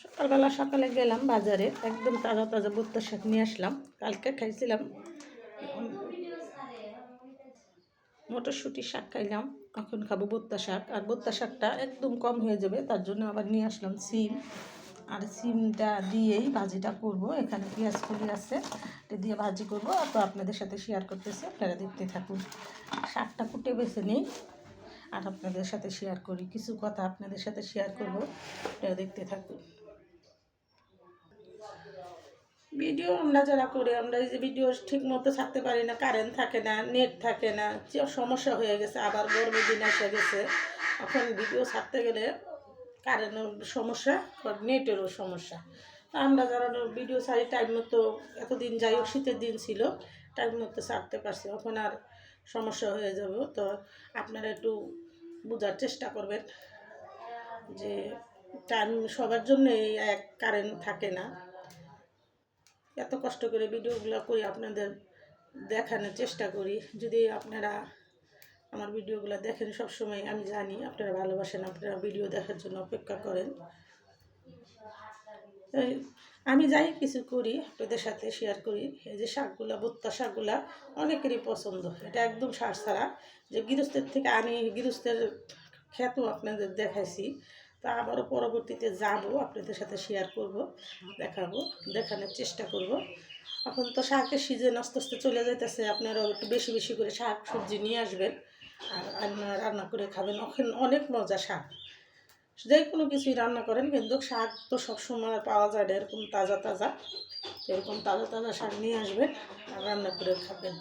সকালে গেলাম বাজারে, একদম তাজা তাজা ভুট্টা শাক নিয়ে আসলাম। কালকে খাইছিলাম মটরশুঁটি শাক, খাইলাম। এখন খাবো ভুট্টা শাক। আর ভুট্টা শাকটা একদম কম হয়ে যাবে, তার জন্য আবার নিয়ে আসলাম সিম। আর সিমটা দিয়েই ভাজিটা করব। এখানে পেঁয়াজ কলি আছে, এটা দিয়ে ভাজি করবো। তো আপনাদের সাথে শেয়ার করতেছি, আপনারা দেখতে থাকুন। শাকটা কুটে বেছে নেই আর আপনাদের সাথে শেয়ার করি, কিছু কথা আপনাদের সাথে শেয়ার করব, আপনারা দেখতে থাকুন। ভিডিও আমরা যারা করি, আমরা এই যে ভিডিও ঠিক মতো ছাড়তে পারি না, কারেন্ট থাকে না, নেট থাকে না, যে সমস্যা হয়ে গেছে। আবার গরমের দিন এসে গেছে, এখন ভিডিও ছাড়তে গেলে কারেন্টের সমস্যা, নেটেরও সমস্যা। আমরা যারা ভিডিও ছাড়ি টাইম মতো, এতদিন যাই হোক শীতের দিন ছিল, টাইম মতো ছাড়তে পারছি, এখন আর সমস্যা হয়ে যাবে। তো আপনারা একটু বোঝার চেষ্টা করবেন যে টাইম সবার জন্য এক কারেন্ট থাকে না। এত কষ্ট করে ভিডিওগুলো করি, আপনাদের দেখানোর চেষ্টা করি। যদি আপনারা আমার ভিডিওগুলো দেখেন সবসময়, আমি জানি আপনারা ভালোবাসেন, আপনারা ভিডিও দেখার জন্য অপেক্ষা করেন। আমি যাই কিছু করি আপনাদের সাথে শেয়ার করি। এই যে শাকগুলা, ভুট্টা শাকগুলা অনেকেরই পছন্দ। এটা একদম সার ছাড়া, যে গৃহস্থের থেকে আনি, গৃহস্থের খেতেও আপনাদের দেখাইছি। তা আবারও পরবর্তীতে যাব, আপনাদের সাথে শেয়ার করব, দেখাবো, দেখানোর চেষ্টা করব। এখন তো শাকের সিজন আস্তে আস্তে চলে যাইতেছে, আপনারাও একটু বেশি বেশি করে শাক সবজি নিয়ে আসবেন আর রান্না করে খাবেন। এখন অনেক মজা শাক, যে কোনো কিছুই রান্না করেন, কিন্তু শাক তো সবসময় পাওয়া যায় না এরকম তাজা তাজা। এরকম তাজা তাজা শাক নিয়ে আসবেন আর রান্না করে খাবেন।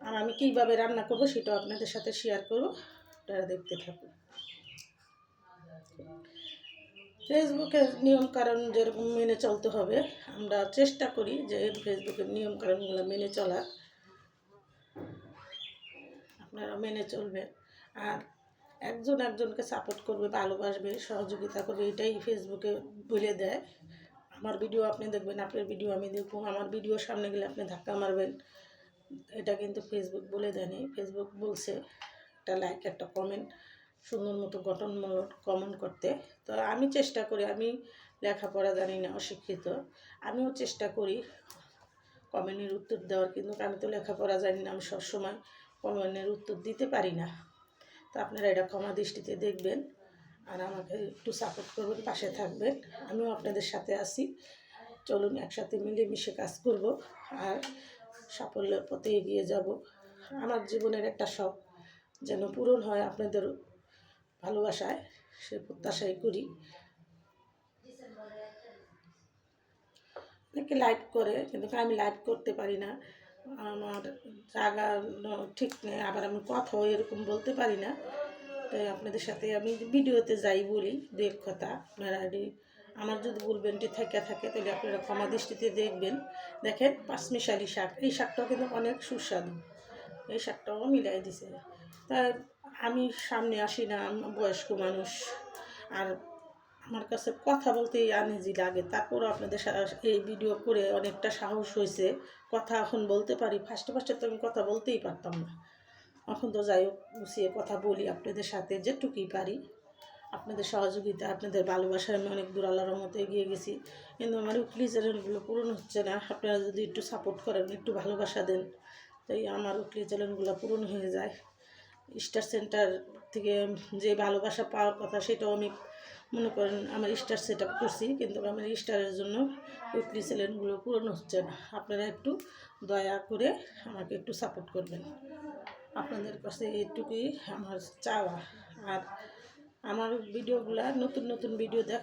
আর আমি কীভাবে রান্না করবো সেটাও আপনাদের সাথে শেয়ার করবো, আপনারা দেখতে থাকুন। ফেসবুকের নিয়মকানুন যেরকম মেনে চলতে হবে, আমরা চেষ্টা করি যে ফেসবুকের নিয়মকানুনগুলো মেনে চলার, আপনারা মেনে চলবেন। আর একজন একজনকে সাপোর্ট করবে, ভালোবাসবে, সহযোগিতা করবে, এটাই ফেসবুকে বলে দেয়। আমার ভিডিও আপনি দেখবেন, আপনার ভিডিও আমি দেখবো, আমার ভিডিও সামনে গেলে আপনি ধাক্কা মারবেন, এটা কিন্তু ফেসবুক বলে দেয়নি। ফেসবুক বলছে একটা লাইক, একটা কমেন্ট, সুন্দর মতো গঠনমূলক কমেন্ট করতে। তো আমি চেষ্টা করি, আমি লেখাপড়া জানি না, অশিক্ষিত, আমিও চেষ্টা করি কমেন্টের উত্তর দেওয়ার, কিন্তু আমি তো লেখাপড়া জানি না, আমি সবসময় কমেন্টের উত্তর দিতে পারি না। তো আপনারা এটা ক্ষমা দৃষ্টিতে দেখবেন আর আমাকে একটু সাপোর্ট করবেন, পাশে থাকবেন। আমিও আপনাদের সাথে আছি, চলুন একসাথে মিলেমিশে কাজ করব আর সাফল্যের পথে এগিয়ে যাব। আমার জীবনের একটা শখ যেন পূরণ হয় আপনাদের ভালোবাসায়, সে প্রত্যাশাই করি। অনেকে লাইভ করে, কিন্তু আমি লাইভ করতে পারি না, আমার জায়গা ঠিক নেই, আবার আমি কথাও এরকম বলতে পারি না। তাই আপনাদের সাথে আমি ভিডিওতে যাই বলি দু এক কথা, আপনারা আমার যদি ভুলভ্রান্তি থাকে তাহলে আপনারা ক্ষমা দৃষ্টিতে দেখবেন। দেখেন পাঁচমিশালি শাক, এই শাকটাও কিন্তু অনেক সুস্বাদু, এই শাকটাও মিলাই দিছে। তাই আমি সামনে আসি না, বয়স্ক মানুষ, আর আমার কাছে কথা বলতেই আনইজি লাগে। তারপরও আপনাদের এই ভিডিও করে অনেকটা সাহস হয়েছে, কথা এখন বলতে পারি। ফার্স্টে তো আমি কথা বলতেই পারতাম না, এখন তো যাই হোক গুছিয়ে কথা বলি আপনাদের সাথে যেটুকুই পারি। আপনাদের সহযোগিতা, আপনাদের ভালোবাসায় আমি অনেক দূর আল্লাহর রহমতে এগিয়ে গেছি, কিন্তু আমার উইকলি চ্যানেলগুলো পূরণ হচ্ছে না। আপনারা যদি একটু সাপোর্ট করেন, একটু ভালোবাসা দেন, তাই আমার উইকলি চ্যানেলগুলো পূরণ হয়ে যায়। স্টার সেন্টার থেকে যে ভালোবাসা পাওয়ার কথা, সেটাও আমি মনে করেন আমার স্টার সেট আপ করছি, কিন্তু আমার স্টারের জন্য উইকলি চ্যানেলগুলো পূরণ হচ্ছে না। আপনারা একটু দয়া করে আমাকে একটু সাপোর্ট করবেন, আপনাদের কাছে এইটুকুই আমার চাওয়া। আর আমার ভিডিওগুলো, নতুন নতুন ভিডিও দেখা